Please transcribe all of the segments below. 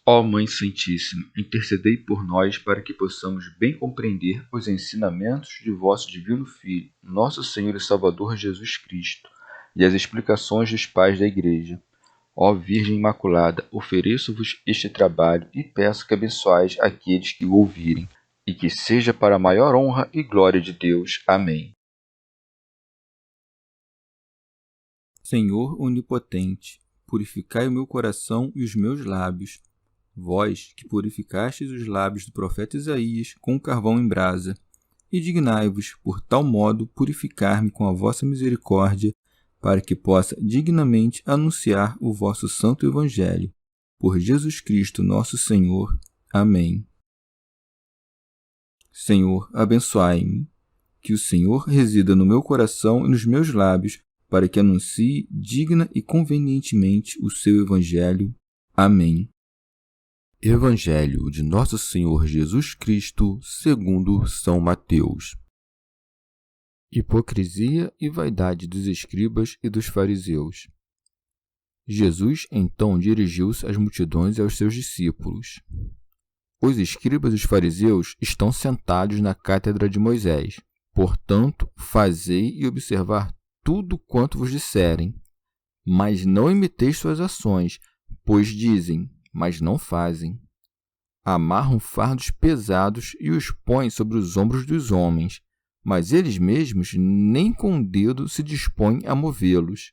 Ó Mãe Santíssima, intercedei por nós para que possamos bem compreender os ensinamentos de vosso Divino Filho, nosso Senhor e Salvador Jesus Cristo, e as explicações dos pais da Igreja. Ó Virgem Imaculada, ofereço-vos este trabalho e peço que abençoais aqueles que o ouvirem, e que seja para a maior honra e glória de Deus. Amém. Senhor onipotente, purificai o meu coração e os meus lábios. Vós, que purificastes os lábios do profeta Isaías com carvão em brasa, e dignai-vos, por tal modo, purificar-me com a vossa misericórdia, para que possa dignamente anunciar o vosso santo Evangelho. Por Jesus Cristo, nosso Senhor. Amém. Senhor, abençoai-me. Que o Senhor resida no meu coração e nos meus lábios, para que anuncie digna e convenientemente o seu Evangelho. Amém. Evangelho de Nosso Senhor Jesus Cristo, segundo São Mateus. Hipocrisia e vaidade dos escribas e dos fariseus. Jesus então dirigiu-se às multidões e aos seus discípulos. Os escribas e os fariseus estão sentados na cátedra de Moisés. Portanto, fazei e observar tudo quanto vos disserem. Mas não imiteis suas ações, pois dizem, mas não fazem. Amarram fardos pesados e os põem sobre os ombros dos homens, mas eles mesmos nem com o dedo se dispõem a movê-los.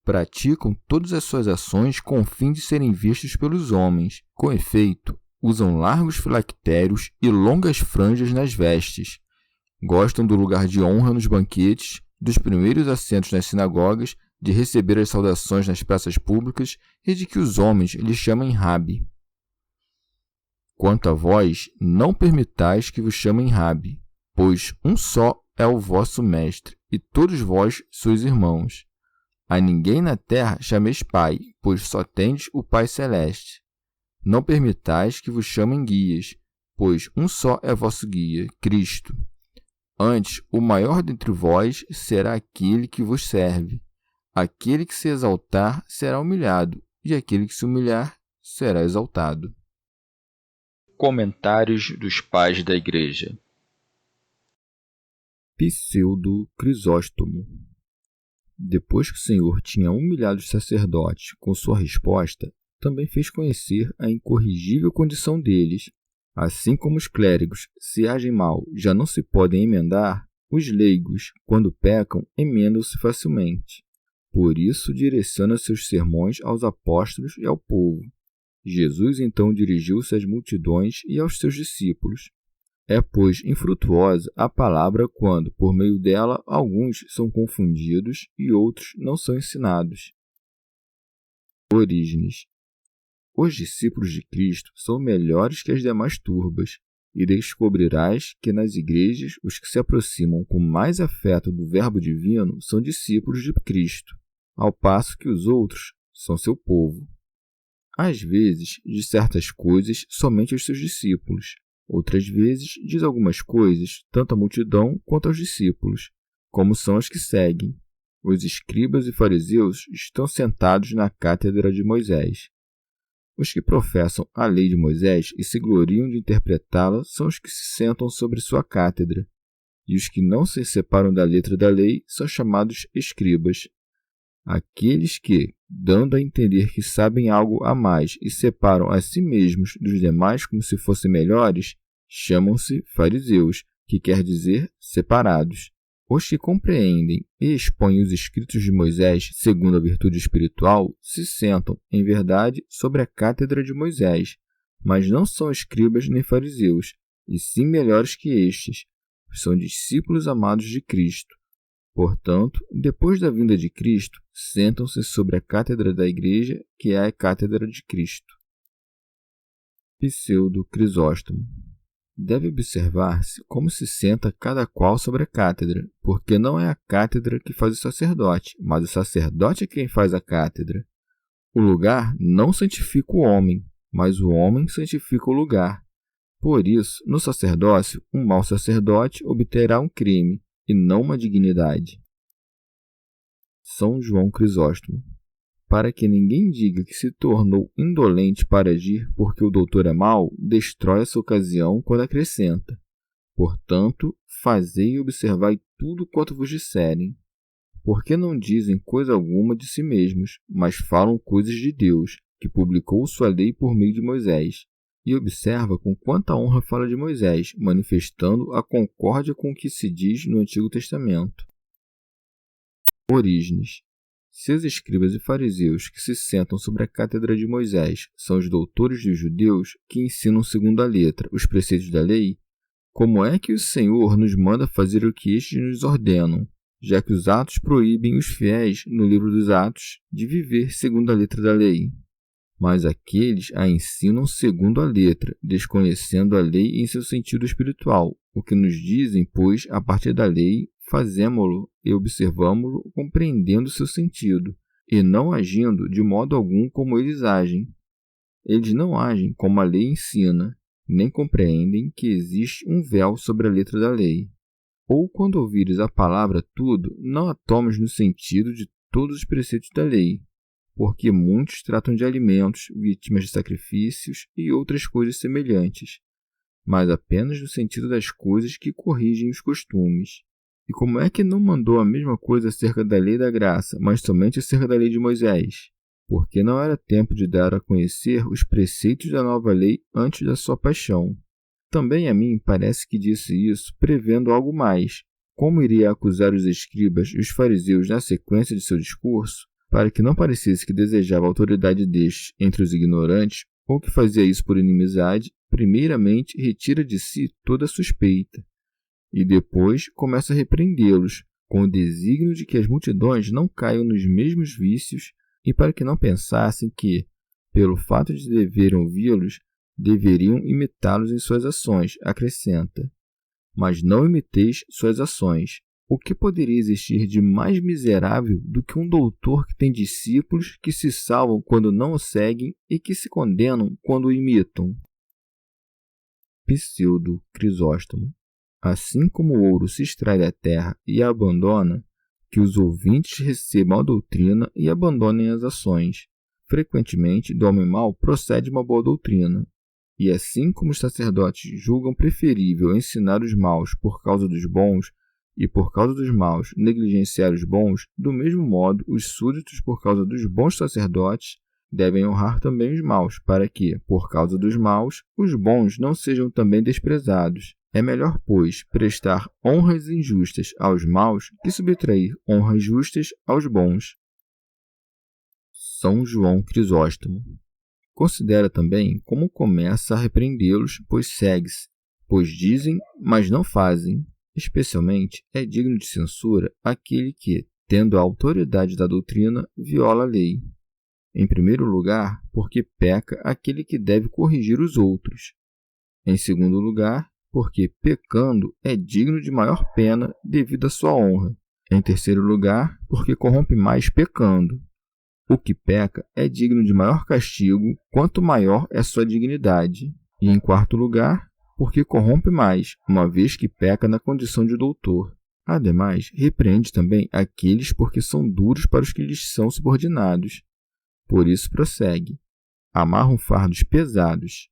Praticam todas as suas ações com o fim de serem vistos pelos homens. Com efeito, usam largos filactérios e longas franjas nas vestes. Gostam do lugar de honra nos banquetes, dos primeiros assentos nas sinagogas, de receber as saudações nas praças públicas e de que os homens lhes chamem Rabi. Quanto a vós, não permitais que vos chamem Rabi, pois um só é o vosso mestre, e todos vós sois irmãos. A ninguém na terra chameis Pai, pois só tendes o Pai Celeste. Não permitais que vos chamem guias, pois um só é vosso guia, Cristo. Antes, o maior dentre vós será aquele que vos serve. Aquele que se exaltar será humilhado, e aquele que se humilhar será exaltado. Comentários dos Pais da Igreja. Pseudo Crisóstomo. Depois que o Senhor tinha humilhado os sacerdotes com sua resposta, também fez conhecer a incorrigível condição deles. Assim como os clérigos, se agem mal, já não se podem emendar, os leigos, quando pecam, emendam-se facilmente. Por isso, direciona seus sermões aos apóstolos e ao povo. Jesus então dirigiu-se às multidões e aos seus discípulos. É, pois, infrutuosa a palavra quando, por meio dela, alguns são confundidos e outros não são ensinados. Orígenes. Os discípulos de Cristo são melhores que as demais turbas, e descobrirás que nas igrejas os que se aproximam com mais afeto do Verbo Divino são discípulos de Cristo, ao passo que os outros são seu povo. Às vezes, diz certas coisas somente aos seus discípulos, outras vezes diz algumas coisas tanto à multidão quanto aos discípulos, como são as que seguem. Os escribas e fariseus estão sentados na cátedra de Moisés. Os que professam a lei de Moisés e se gloriam de interpretá-la são os que se sentam sobre sua cátedra, e os que não se separam da letra da lei são chamados escribas. Aqueles que, dando a entender que sabem algo a mais e separam a si mesmos dos demais como se fossem melhores, chamam-se fariseus, que quer dizer separados. Os que compreendem e expõem os escritos de Moisés segundo a virtude espiritual se sentam, em verdade, sobre a cátedra de Moisés, mas não são escribas nem fariseus, e sim melhores que estes, são discípulos amados de Cristo. Portanto, depois da vinda de Cristo, sentam-se sobre a cátedra da Igreja, que é a cátedra de Cristo. Pseudo Crisóstomo. Deve observar-se como se senta cada qual sobre a cátedra, porque não é a cátedra que faz o sacerdote, mas o sacerdote é quem faz a cátedra. O lugar não santifica o homem, mas o homem santifica o lugar. Por isso, no sacerdócio, um mau sacerdote obterá um crime, e não uma dignidade. São João Crisóstomo. para que ninguém diga que se tornou indolente para agir porque o doutor é mau, destrói essa ocasião quando acrescenta: portanto, fazei e observai tudo quanto vos disserem, porque não dizem coisa alguma de si mesmos, mas falam coisas de Deus, que publicou sua lei por meio de Moisés. E observa com quanta honra fala de Moisés, manifestando a concórdia com o que se diz no Antigo Testamento. Orígenes. Se os escribas e fariseus que se sentam sobre a cátedra de Moisés são os doutores dos judeus que ensinam segundo a letra os preceitos da lei, como é que o Senhor nos manda fazer o que estes nos ordenam, já que os atos proíbem os fiéis, no livro dos Atos, de viver segundo a letra da lei? Mas aqueles a ensinam segundo a letra, desconhecendo a lei em seu sentido espiritual. O que nos dizem, pois, a partir da lei, fazemo-lo e observamo-lo compreendendo seu sentido, e não agindo de modo algum como eles agem. Eles não agem como a lei ensina, nem compreendem que existe um véu sobre a letra da lei. Ou, quando ouvires a palavra tudo, não a tomes no sentido de todos os preceitos da lei, porque muitos tratam de alimentos, vítimas de sacrifícios e outras coisas semelhantes, mas apenas no sentido das coisas que corrigem os costumes. E como é que não mandou a mesma coisa acerca da lei da graça, mas somente acerca da lei de Moisés? Porque não era tempo de dar a conhecer os preceitos da nova lei antes da sua paixão. Também a mim parece que disse isso prevendo algo mais. Como iria acusar os escribas e os fariseus na sequência de seu discurso, para que não parecesse que desejava a autoridade destes entre os ignorantes, ou que fazia isso por inimizade, primeiramente retira de si toda suspeita, e depois começa a repreendê-los, com o desígnio de que as multidões não caiam nos mesmos vícios, e para que não pensassem que, pelo fato de deverem ouvi-los, deveriam imitá-los em suas ações, acrescenta: mas não imiteis suas ações. O que poderia existir de mais miserável do que um doutor que tem discípulos que se salvam quando não o seguem e que se condenam quando o imitam? Pseudo Crisóstomo. Assim como o ouro se extrai da terra e a abandona, que os ouvintes recebam a doutrina e abandonem as ações. Frequentemente, do homem mau procede uma boa doutrina. E assim como os sacerdotes julgam preferível ensinar os maus por causa dos bons, e por causa dos maus negligenciar os bons, do mesmo modo, os súditos, por causa dos bons sacerdotes, devem honrar também os maus, para que, por causa dos maus, os bons não sejam também desprezados. É melhor, pois, prestar honras injustas aos maus que subtrair honras justas aos bons. São João Crisóstomo. Considera também como começa a repreendê-los, pois segue-se, pois dizem, mas não fazem. Especialmente, é digno de censura aquele que, tendo a autoridade da doutrina, viola a lei. Em primeiro lugar, porque peca aquele que deve corrigir os outros. Em segundo lugar, porque, pecando, é digno de maior pena devido à sua honra. Em terceiro lugar, porque corrompe mais pecando. O que peca é digno de maior castigo, quanto maior é sua dignidade. E em quarto lugar, porque corrompe mais, uma vez que peca na condição de doutor. Ademais, repreende também aqueles porque são duros para os que lhes são subordinados. Por isso prossegue: amarram fardos pesados.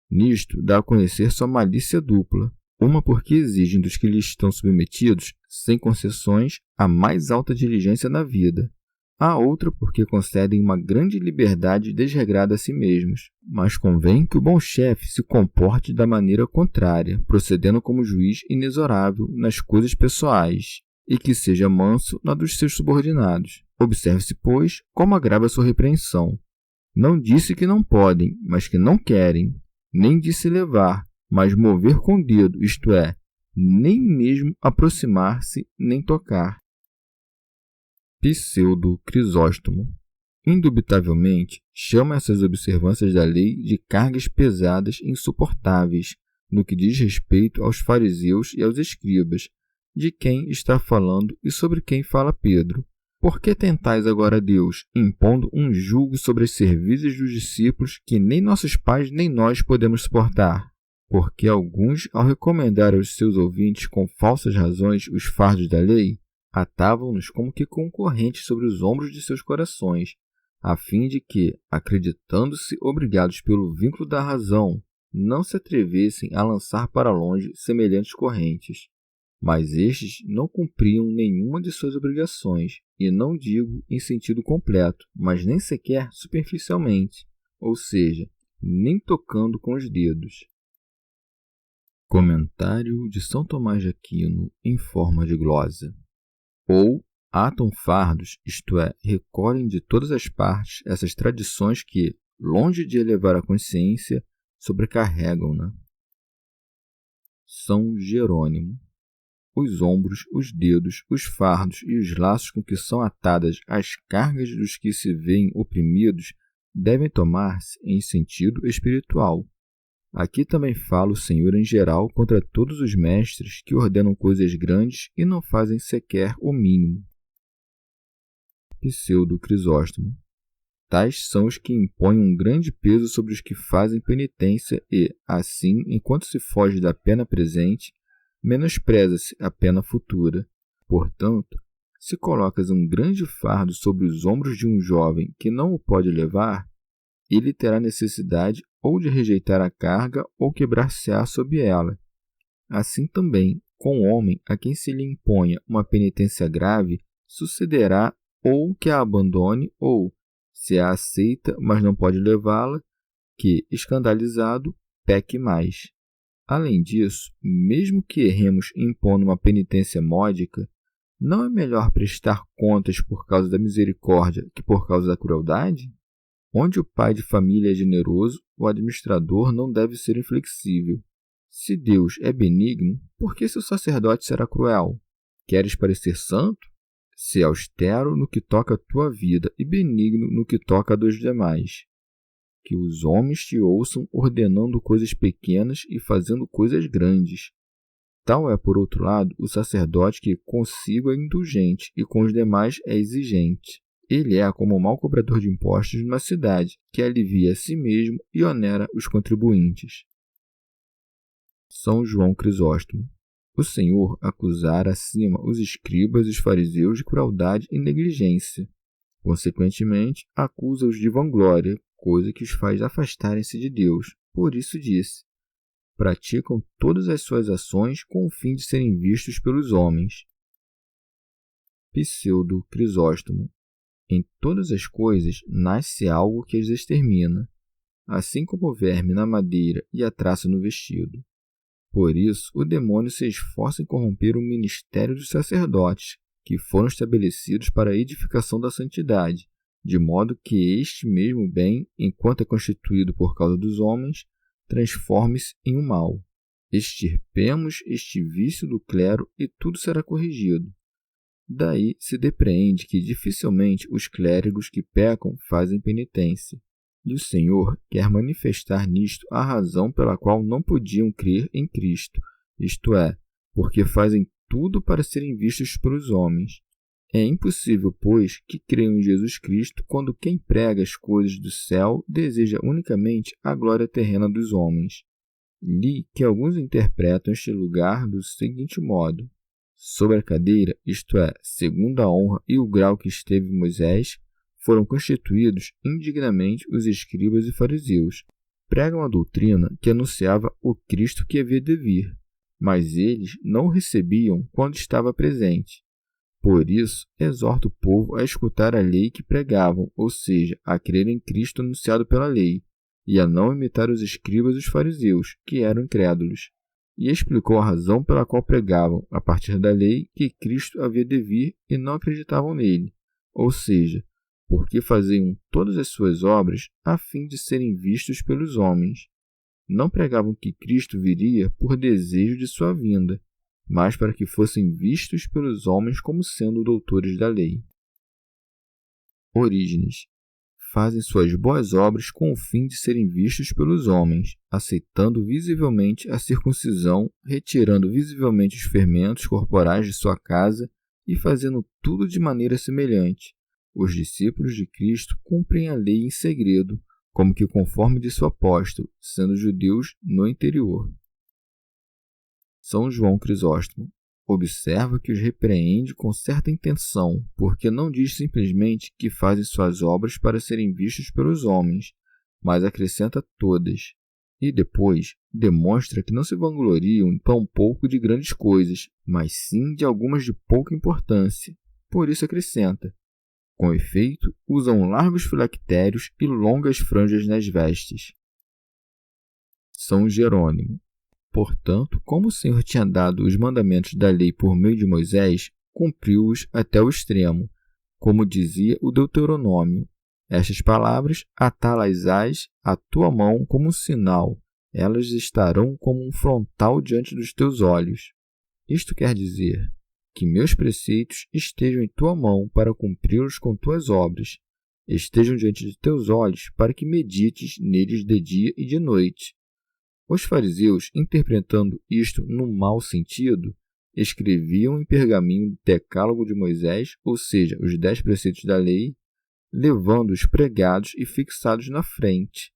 Nisto dá a conhecer sua malícia dupla, uma porque exigem dos que lhes estão submetidos, sem concessões, a mais alta diligência na vida. A outra porque concedem uma grande liberdade desregrada a si mesmos, mas convém que o bom chefe se comporte da maneira contrária, procedendo como juiz inexorável nas coisas pessoais, e que seja manso na dos seus subordinados. Observe-se, pois, como agrava sua repreensão. Não disse que não podem, mas que não querem, nem disse levar, mas mover com o dedo, isto é, nem mesmo aproximar-se nem tocar. Pseudo Crisóstomo. Indubitavelmente, chama essas observâncias da lei de cargas pesadas e insuportáveis, no que diz respeito aos fariseus e aos escribas, de quem está falando e sobre quem fala Pedro. Por que tentais agora a Deus, impondo um jugo sobre as cervizes dos discípulos que nem nossos pais nem nós podemos suportar? Porque alguns, ao recomendar aos seus ouvintes com falsas razões os fardos da lei, atavam-nos como que concorrentes sobre os ombros de seus corações, a fim de que, acreditando-se obrigados pelo vínculo da razão, não se atrevessem a lançar para longe semelhantes correntes. Mas estes não cumpriam nenhuma de suas obrigações, e não digo em sentido completo, mas nem sequer superficialmente, ou seja, nem tocando com os dedos. Comentário de São Tomás de Aquino em forma de glosa. Ou atam fardos, isto é, recolhem de todas as partes essas tradições que, longe de elevar a consciência, sobrecarregam-na. São Jerônimo. Os ombros, os dedos, os fardos e os laços com que são atadas as cargas dos que se veem oprimidos devem tomar-se em sentido espiritual. Aqui também fala o Senhor em geral contra todos os mestres que ordenam coisas grandes e não fazem sequer o mínimo. Pseudo Crisóstomo. Tais são os que impõem um grande peso sobre os que fazem penitência e, assim, enquanto se foge da pena presente, menospreza-se a pena futura. Portanto, se colocas um grande fardo sobre os ombros de um jovem que não o pode levar, ele terá necessidade ou de rejeitar a carga ou quebrar-se-á sob ela. Assim também, com o homem a quem se lhe imponha uma penitência grave, sucederá ou que a abandone ou, se a aceita, mas não pode levá-la, que, escandalizado, peque mais. Além disso, mesmo que erremos impondo uma penitência módica, não é melhor prestar contas por causa da misericórdia que por causa da crueldade? Onde o pai de família é generoso, o administrador não deve ser inflexível. Se Deus é benigno, por que seu sacerdote será cruel? Queres parecer santo? Sê austero no que toca à tua vida e benigno no que toca a dos demais. Que os homens te ouçam ordenando coisas pequenas e fazendo coisas grandes. Tal é, por outro lado, o sacerdote que consigo é indulgente e com os demais é exigente. Ele é como o mau cobrador de impostos numa cidade, que alivia a si mesmo e onera os contribuintes. São João Crisóstomo. O Senhor acusara acima os escribas e os fariseus de crueldade e negligência. Consequentemente, acusa-os de vanglória, coisa que os faz afastarem-se de Deus. Por isso disse: praticam todas as suas ações com o fim de serem vistos pelos homens. Pseudo Crisóstomo. Em todas as coisas nasce algo que as extermina, assim como o verme na madeira e a traça no vestido. Por isso, o demônio se esforça em corromper o ministério dos sacerdotes, que foram estabelecidos para a edificação da santidade, de modo que este mesmo bem, enquanto é constituído por causa dos homens, transforme-se em um mal. Extirpemos este vício do clero e tudo será corrigido. Daí se depreende que dificilmente os clérigos que pecam fazem penitência. E o Senhor quer manifestar nisto a razão pela qual não podiam crer em Cristo, isto é, porque fazem tudo para serem vistos pelos homens. É impossível, pois, que creiam em Jesus Cristo quando quem prega as coisas do céu deseja unicamente a glória terrena dos homens. Li que alguns interpretam este lugar do seguinte modo: sobre a cadeira, isto é, segundo a honra e o grau que esteve Moisés, foram constituídos indignamente os escribas e fariseus. Pregam a doutrina que anunciava o Cristo que havia de vir, mas eles não o recebiam quando estava presente. Por isso, exorta o povo a escutar a lei que pregavam, ou seja, a crer em Cristo anunciado pela lei, e a não imitar os escribas e os fariseus, que eram incrédulos. E explicou a razão pela qual pregavam, a partir da lei, que Cristo havia de vir e não acreditavam nele, ou seja, porque faziam todas as suas obras a fim de serem vistos pelos homens. Não pregavam que Cristo viria por desejo de sua vinda, mas para que fossem vistos pelos homens como sendo doutores da lei. Orígenes. Fazem suas boas obras com o fim de serem vistos pelos homens, aceitando visivelmente a circuncisão, retirando visivelmente os fermentos corporais de sua casa e fazendo tudo de maneira semelhante. Os discípulos de Cristo cumprem a lei em segredo, como que conforme disse o apóstolo, sendo judeus no interior. São João Crisóstomo. observa que os repreende com certa intenção, porque não diz simplesmente que fazem suas obras para serem vistas pelos homens, mas acrescenta todas. E depois demonstra que não se vangloriam tão pouco de grandes coisas, mas sim de algumas de pouca importância. Por isso acrescenta: com efeito, usam largos filactérios e longas franjas nas vestes. São Jerônimo. Portanto, como o Senhor tinha dado os mandamentos da lei por meio de Moisés, cumpriu-os até o extremo, como dizia o Deuteronômio. Estas palavras, atá-las-ás à tua mão como um sinal, elas estarão como um frontal diante dos teus olhos. Isto quer dizer que meus preceitos estejam em tua mão para cumpri-los com tuas obras, estejam diante de teus olhos para que medites neles de dia e de noite. Os fariseus, interpretando isto no mau sentido, escreviam em pergaminho o decálogo de Moisés, ou seja, os 10 preceitos da lei, levando-os pregados e fixados na frente,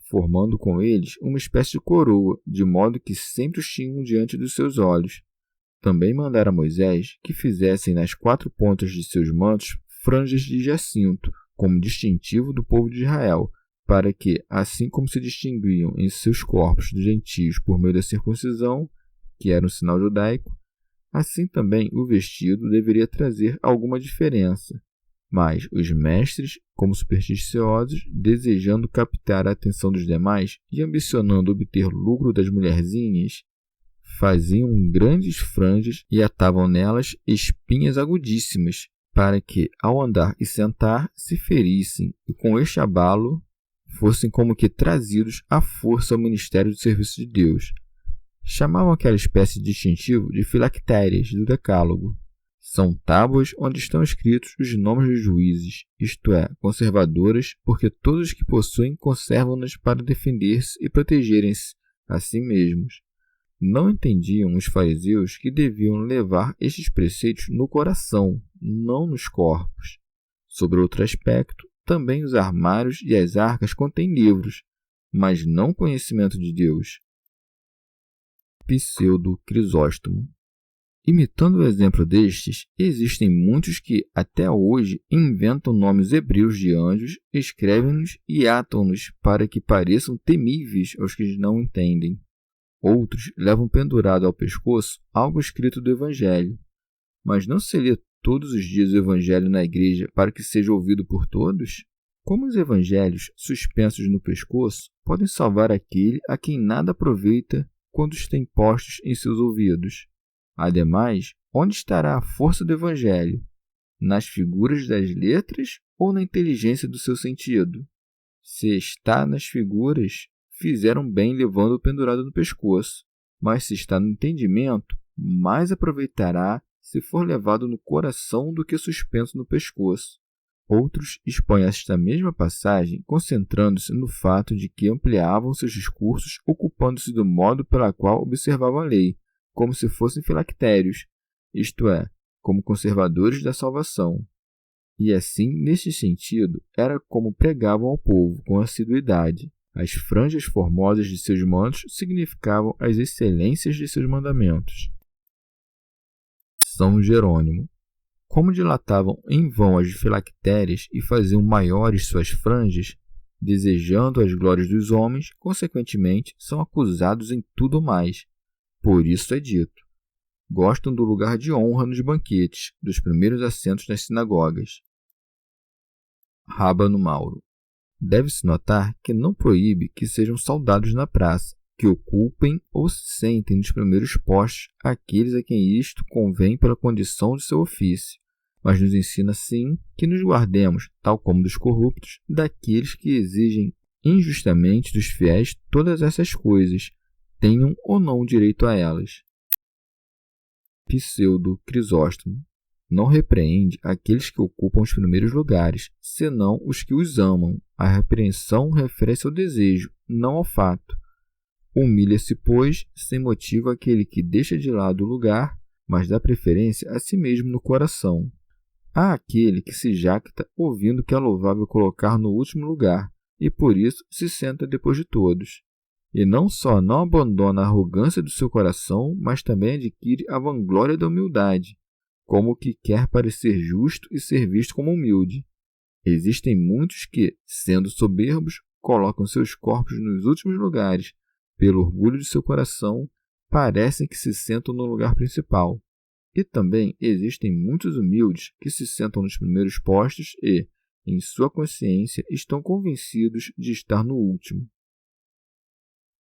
formando com eles uma espécie de coroa, de modo que sempre os tinham diante dos seus olhos. Também mandara a Moisés que fizessem nas 4 pontas de seus mantos franjas de jacinto, como distintivo do povo de Israel, para que, assim como se distinguiam em seus corpos dos gentios por meio da circuncisão, que era um sinal judaico, assim também o vestido deveria trazer alguma diferença. Mas os mestres, como supersticiosos, desejando captar a atenção dos demais e ambicionando obter lucro das mulherzinhas, faziam grandes franjas e atavam nelas espinhas agudíssimas, para que, ao andar e sentar, se ferissem, e com este abalo fossem como que trazidos à força ao ministério do serviço de Deus. Chamavam aquela espécie de distintivo de filactérias do decálogo. São tábuas onde estão escritos os nomes dos juízes, isto é, conservadoras, porque todos os que possuem conservam-nas para defender-se e protegerem-se a si mesmos. Não entendiam os fariseus que deviam levar estes preceitos no coração, não nos corpos. Sobre outro aspecto, também os armários e as arcas contêm livros, mas não conhecimento de Deus. Pseudo-Crisóstomo. Imitando o exemplo destes, existem muitos que, até hoje, inventam nomes hebreus de anjos, escrevem-nos e atam-nos para que pareçam temíveis aos que não entendem. Outros levam pendurado ao pescoço algo escrito do Evangelho. Mas não se lê todos os dias o Evangelho na igreja para que seja ouvido por todos? Como os Evangelhos, suspensos no pescoço, podem salvar aquele a quem nada aproveita quando os tem postos em seus ouvidos? Ademais, onde estará a força do Evangelho? Nas figuras das letras ou na inteligência do seu sentido? Se está nas figuras, fizeram bem levando-o pendurado no pescoço, mas se está no entendimento, mais aproveitará se for levado no coração do que suspenso no pescoço. Outros expõem esta mesma passagem concentrando-se no fato de que ampliavam seus discursos ocupando-se do modo pela qual observavam a lei, como se fossem filactérios, isto é, como conservadores da salvação. E assim, neste sentido, era como pregavam ao povo com assiduidade. As franjas formosas de seus mantos significavam as excelências de seus mandamentos. São Jerônimo. Como dilatavam em vão as filactérias e faziam maiores suas franjas, desejando as glórias dos homens, consequentemente, são acusados em tudo mais. Por isso é dito: gostam do lugar de honra nos banquetes, dos primeiros assentos nas sinagogas. Rábano Mauro. Deve-se notar que não proíbe que sejam saudados na praça, que ocupem ou se sentem nos primeiros postos aqueles a quem isto convém pela condição de seu ofício, mas nos ensina, sim, que nos guardemos, tal como dos corruptos, daqueles que exigem injustamente dos fiéis todas essas coisas, tenham ou não direito a elas. Pseudo-Crisóstomo. Não repreende aqueles que ocupam os primeiros lugares, senão os que os amam. A repreensão refere-se ao desejo, não ao fato. Humilha-se, pois, sem motivo aquele que deixa de lado o lugar, mas dá preferência a si mesmo no coração. Há aquele que se jacta ouvindo que é louvável colocar no último lugar, e por isso se senta depois de todos. E não só não abandona a arrogância do seu coração, mas também adquire a vanglória da humildade, como o que quer parecer justo e ser visto como humilde. Existem muitos que, sendo soberbos, colocam seus corpos nos últimos lugares, pelo orgulho de seu coração, parecem que se sentam no lugar principal. E também existem muitos humildes que se sentam nos primeiros postos e, em sua consciência, estão convencidos de estar no último.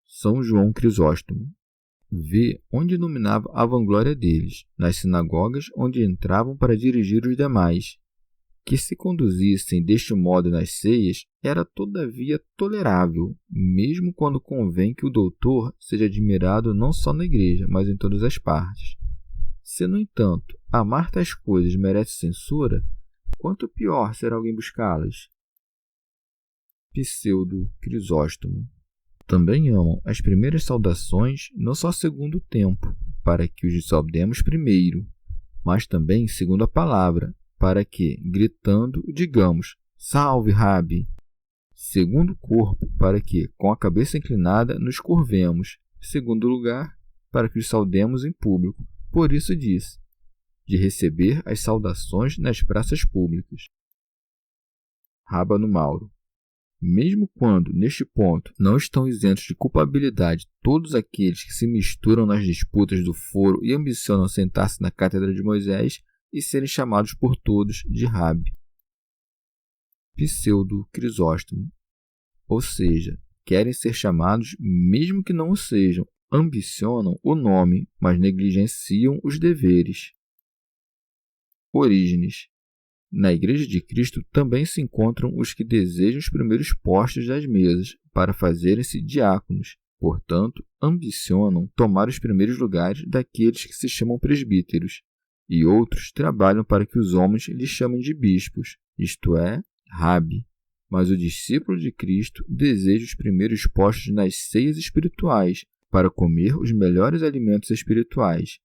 São João Crisóstomo. Vê onde dominava a vanglória deles, nas sinagogas onde entravam para dirigir os demais. Que se conduzissem deste modo nas ceias era todavia tolerável, mesmo quando convém que o doutor seja admirado não só na igreja, mas em todas as partes. Se, no entanto, amar tais coisas merece censura, quanto pior será alguém buscá-las. Pseudo Crisóstomo. Também amam as primeiras saudações não só segundo o tempo, para que os saudemos primeiro, mas também segundo a palavra, para que, gritando, digamos, salve, Rabi! Segundo o corpo, para que, com a cabeça inclinada, nos curvemos. Segundo lugar, para que os saudemos em público. Por isso diz, de receber as saudações nas praças públicas. Rábano Mauro. Mesmo quando, neste ponto, não estão isentos de culpabilidade todos aqueles que se misturam nas disputas do foro e ambicionam sentar-se na cátedra de Moisés e serem chamados por todos de Rabi. Pseudo Crisóstomo. Ou seja, querem ser chamados mesmo que não o sejam, ambicionam o nome, mas negligenciam os deveres. Orígenes. Na Igreja de Cristo também se encontram os que desejam os primeiros postos das mesas para fazerem-se diáconos, portanto, ambicionam tomar os primeiros lugares daqueles que se chamam presbíteros, e outros trabalham para que os homens lhes chamem de bispos, isto é, Rabi. Mas o discípulo de Cristo deseja os primeiros postos nas ceias espirituais para comer os melhores alimentos espirituais.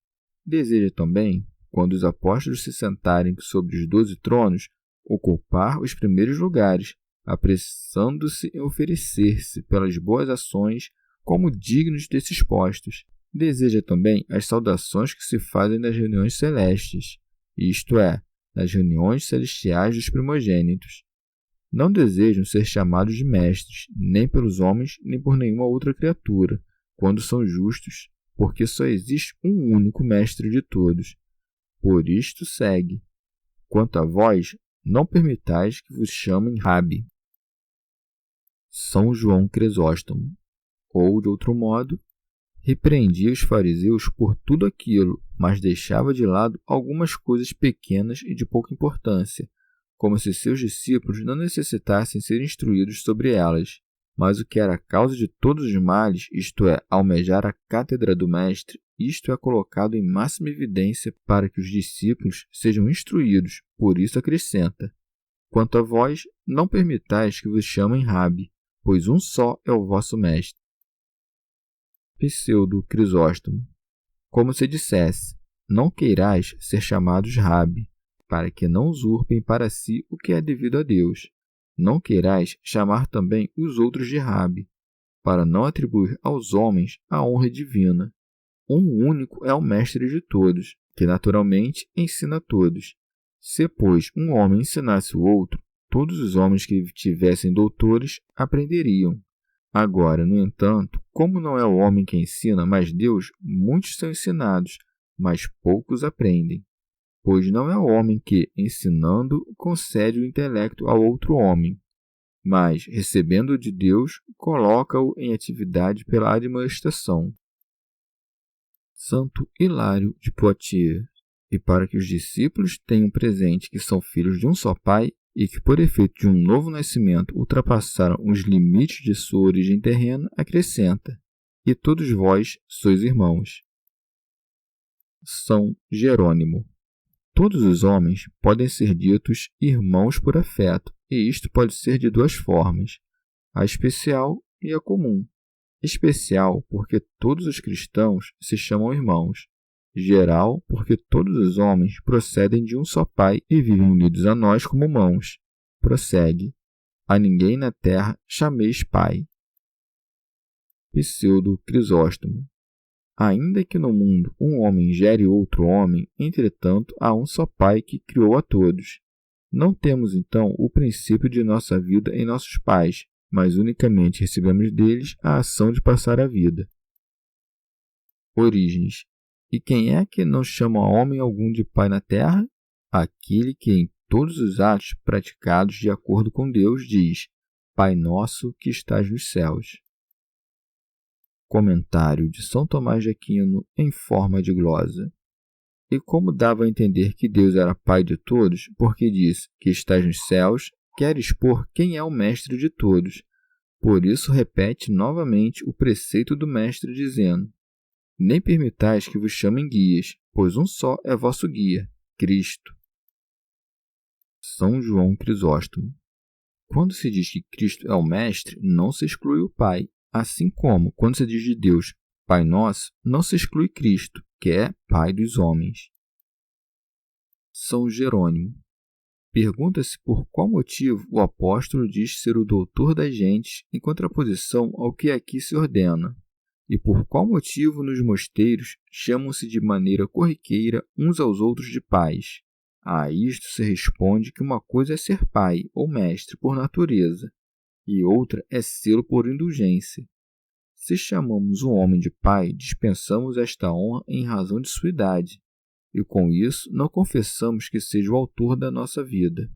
Deseja também, quando os apóstolos se sentarem sobre os 12 tronos, ocupar os primeiros lugares, apressando-se em oferecer-se pelas boas ações como dignos desses postos. Deseja também as saudações que se fazem nas reuniões celestes, isto é, nas reuniões celestiais dos primogênitos. Não desejam ser chamados de mestres, nem pelos homens, nem por nenhuma outra criatura, quando são justos, porque só existe um único mestre de todos. Por isto segue. Quanto a vós, não permitais que vos chamem Rabi. São João Crisóstomo. Ou, de outro modo, repreendia os fariseus por tudo aquilo, mas deixava de lado algumas coisas pequenas e de pouca importância, como se seus discípulos não necessitassem ser instruídos sobre elas. Mas o que era a causa de todos os males, isto é, almejar a cátedra do Mestre, isto é colocado em máxima evidência para que os discípulos sejam instruídos, por isso acrescenta: quanto a vós, não permitais que vos chamem Rabi, pois um só é o vosso Mestre. Pseudo Crisóstomo. Como se dissesse, não queirais ser chamados Rabi, para que não usurpem para si o que é devido a Deus. Não queirais chamar também os outros de Rabi, para não atribuir aos homens a honra divina. Um único é o mestre de todos, que naturalmente ensina a todos. Se, pois, um homem ensinasse o outro, todos os homens que tivessem doutores aprenderiam. Agora, no entanto, como não é o homem que ensina, mas Deus, muitos são ensinados, mas poucos aprendem. Pois não é o homem que, ensinando, concede o intelecto ao outro homem, mas, recebendo-o de Deus, coloca-o em atividade pela admoestação. Santo Hilário de Poitiers. E para que os discípulos tenham presente que são filhos de um só Pai e que, por efeito de um novo nascimento, ultrapassaram os limites de sua origem terrena, acrescenta: e todos vós sois irmãos. São Jerônimo. Todos os homens podem ser ditos irmãos por afeto, e isto pode ser de duas formas, a especial e a comum. Especial porque todos os cristãos se chamam irmãos. Geral porque todos os homens procedem de um só Pai e vivem unidos a nós como mãos. Prossegue. A ninguém na terra chameis Pai. Pseudo-Crisóstomo. Ainda que no mundo um homem gere outro homem, entretanto há um só Pai que criou a todos. Não temos, então, o princípio de nossa vida em nossos pais, mas unicamente recebemos deles a ação de passar a vida. Orígenes. E quem é que não chama homem algum de pai na terra? Aquele que em todos os atos praticados de acordo com Deus diz: Pai nosso que estás nos céus. Comentário de São Tomás de Aquino em forma de glosa. E como dava a entender que Deus era Pai de todos, porque diz que estás nos céus, quer expor quem é o Mestre de todos. Por isso repete novamente o preceito do Mestre, dizendo: Nem permitais que vos chamem guias, pois um só é vosso guia, Cristo. São João Crisóstomo. Quando se diz que Cristo é o Mestre, não se exclui o Pai, assim como, quando se diz de Deus Pai Nosso, não se exclui Cristo, que é Pai dos homens. São Jerônimo. Pergunta-se por qual motivo o apóstolo diz ser o doutor das gentes em contraposição ao que aqui se ordena, e por qual motivo nos mosteiros chamam-se de maneira corriqueira uns aos outros de pais. A isto se responde que uma coisa é ser pai ou mestre por natureza, e outra é sê-lo por indulgência. Se chamamos um homem de pai, dispensamos esta honra em razão de sua idade, e com isso não confessamos que seja o autor da nossa vida.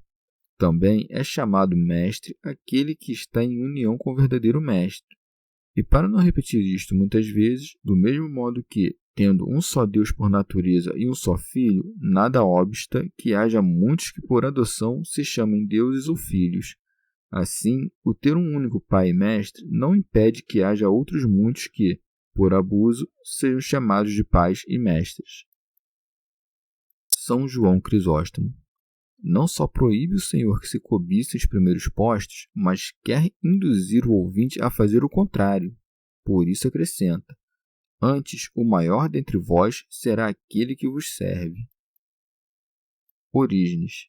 Também é chamado mestre aquele que está em união com o verdadeiro mestre. E para não repetir isto muitas vezes, do mesmo modo que, tendo um só Deus por natureza e um só Filho, nada obsta que haja muitos que por adoção se chamem deuses ou filhos. Assim, o ter um único Pai e Mestre não impede que haja outros muitos que, por abuso, sejam chamados de pais e mestres. São João Crisóstomo. Não só proíbe o Senhor que se cobice os primeiros postos, mas quer induzir o ouvinte a fazer o contrário. Por isso acrescenta: Antes, o maior dentre vós será aquele que vos serve. Orígenes.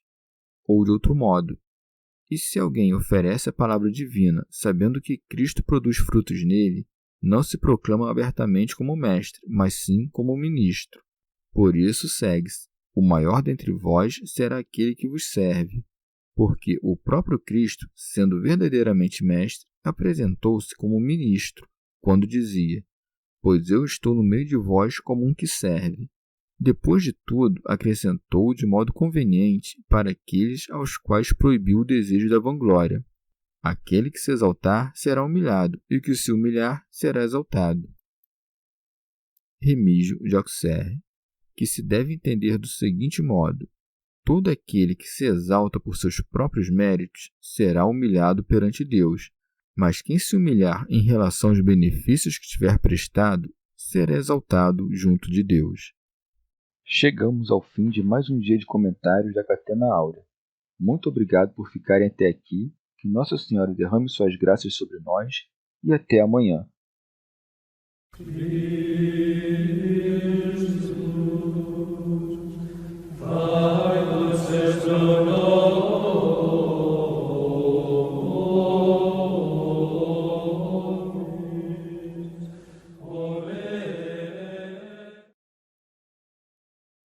Ou de outro modo, e se alguém oferece a palavra divina, sabendo que Cristo produz frutos nele, não se proclama abertamente como mestre, mas sim como ministro. Por isso segue-se: o maior dentre vós será aquele que vos serve, porque o próprio Cristo, sendo verdadeiramente mestre, apresentou-se como ministro, quando dizia: Pois eu estou no meio de vós como um que serve. Depois de tudo, acrescentou de modo conveniente para aqueles aos quais proibiu o desejo da vanglória: Aquele que se exaltar será humilhado, e o que se humilhar será exaltado. Remígio de Auxerre. Que se deve entender do seguinte modo: todo aquele que se exalta por seus próprios méritos será humilhado perante Deus, mas quem se humilhar em relação aos benefícios que tiver prestado será exaltado junto de Deus. Chegamos ao fim de mais um dia de comentários da Catena Áurea. Muito obrigado por ficarem até aqui, que Nossa Senhora derrame suas graças sobre nós e até amanhã. Deus,